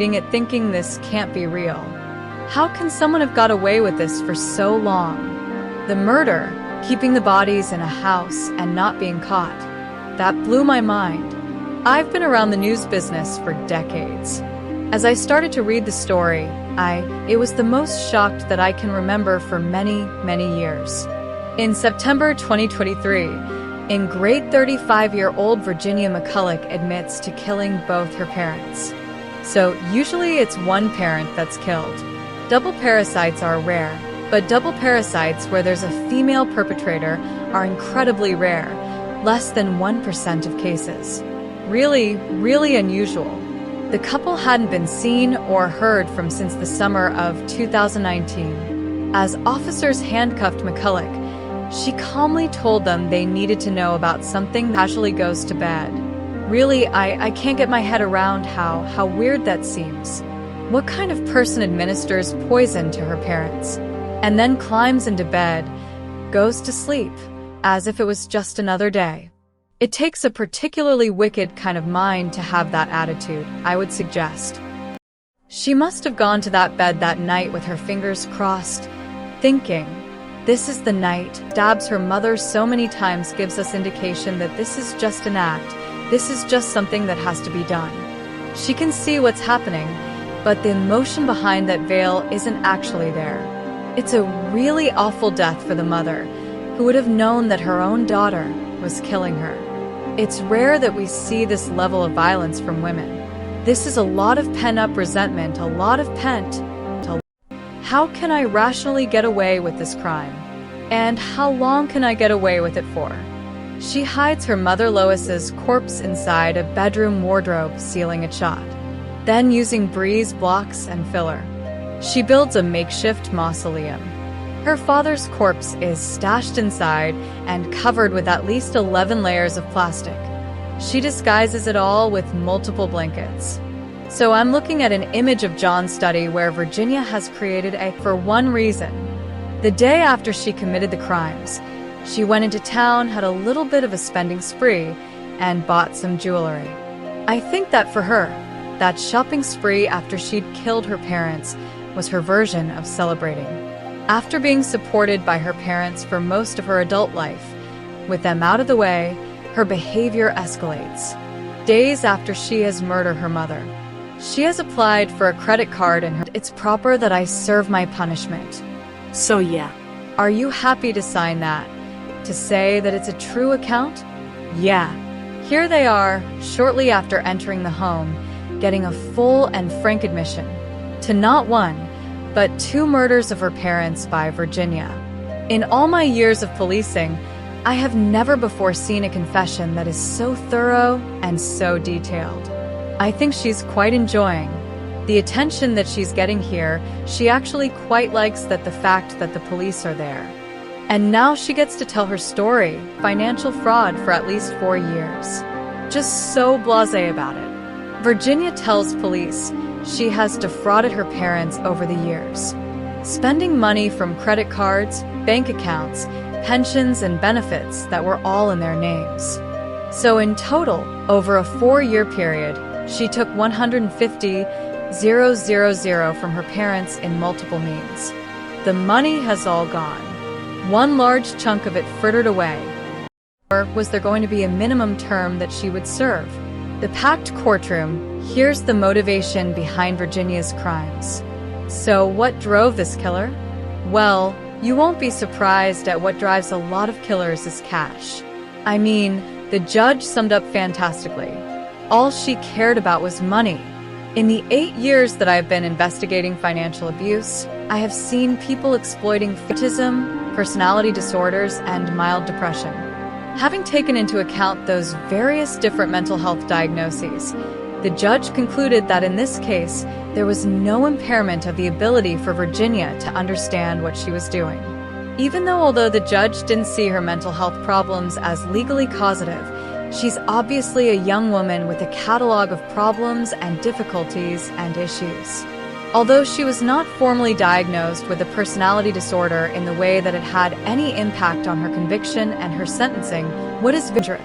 being it thinking this can't be real. How can someone have got away with this for so long? The murder, keeping the bodies in a house and not being caught. That blew my mind. I've been around the news business for decades. As I started to read the story, it was the most shocked that I can remember for many, many years. In September 2023, in grade 35-year-old Virginia McCullough admits to killing both her parents. So usually it's one parent that's killed. Double parricides are rare, but double parricides where there's a female perpetrator are incredibly rare, less than 1% of cases. Really, really unusual. The couple hadn't been seen or heard from since the summer of 2019. As officers handcuffed McCullough, she calmly told them they needed to know about something. Casually goes to bed. Really, I can't get my head around how weird that seems. What kind of person administers poison to her parents, and then climbs into bed, goes to sleep, as if it was just another day? It takes a particularly wicked kind of mind to have that attitude, I would suggest. She must have gone to that bed that night with her fingers crossed, thinking, this is the night. Stabs her mother so many times gives us indication that this is just an act. This is just something that has to be done. She can see what's happening, but the emotion behind that veil isn't actually there. It's a really awful death for the mother, who would have known that her own daughter was killing her. It's rare that we see this level of violence from women. This is a lot of pent-up resentment, a lot of pent. How can I rationally get away with this crime? And how long can I get away with it for? She hides her mother Lois's corpse inside a bedroom wardrobe, sealing it shut. Then, using breeze blocks and filler, she builds a makeshift mausoleum. Her father's corpse is stashed inside and covered with at least 11 layers of plastic. She disguises it all with multiple blankets. So I'm looking at an image of John's study where Virginia has created for one reason. The day after she committed the crimes, she went into town, had a little bit of a spending spree, and bought some jewelry. I think that for her, that shopping spree after she'd killed her parents was her version of celebrating. After being supported by her parents for most of her adult life, with them out of the way, her behavior escalates. Days after she has murdered her mother, she has applied for a credit card and it's proper that I serve my punishment. So yeah. Are you happy to sign that? To say that it's a true account? Yeah. Here they are, shortly after entering the home, getting a full and frank admission to not one, but 2 murders of her parents by Virginia. In all my years of policing, I have never before seen a confession that is so thorough and so detailed. I think she's quite enjoying the attention that she's getting here. She actually quite likes the fact that the police are there. And now she gets to tell her story, financial fraud for at least 4 years. Just so blasé about it. Virginia tells police she has defrauded her parents over the years, spending money from credit cards, bank accounts, pensions, and benefits that were all in their names. So in total, over a 4-year period, she took $150,000 from her parents in multiple means. The money has all gone. One large chunk of it frittered away. Or was there going to be a minimum term that she would serve? The packed courtroom. Here's the motivation behind Virginia's crimes. So what drove this killer? Well, you won't be surprised at what drives a lot of killers is cash. I mean, the judge summed up fantastically. All she cared about was money. In the 8 years that I've been investigating financial abuse, I have seen people exploiting autism, personality disorders, and mild depression. Having taken into account those various different mental health diagnoses, the judge concluded that in this case, there was no impairment of the ability for Virginia to understand what she was doing. Even though although the judge didn't see her mental health problems as legally causative, she's obviously a young woman with a catalog of problems and difficulties and issues. Although she was not formally diagnosed with a personality disorder in the way that it had any impact on her conviction and her sentencing, what is dangerous?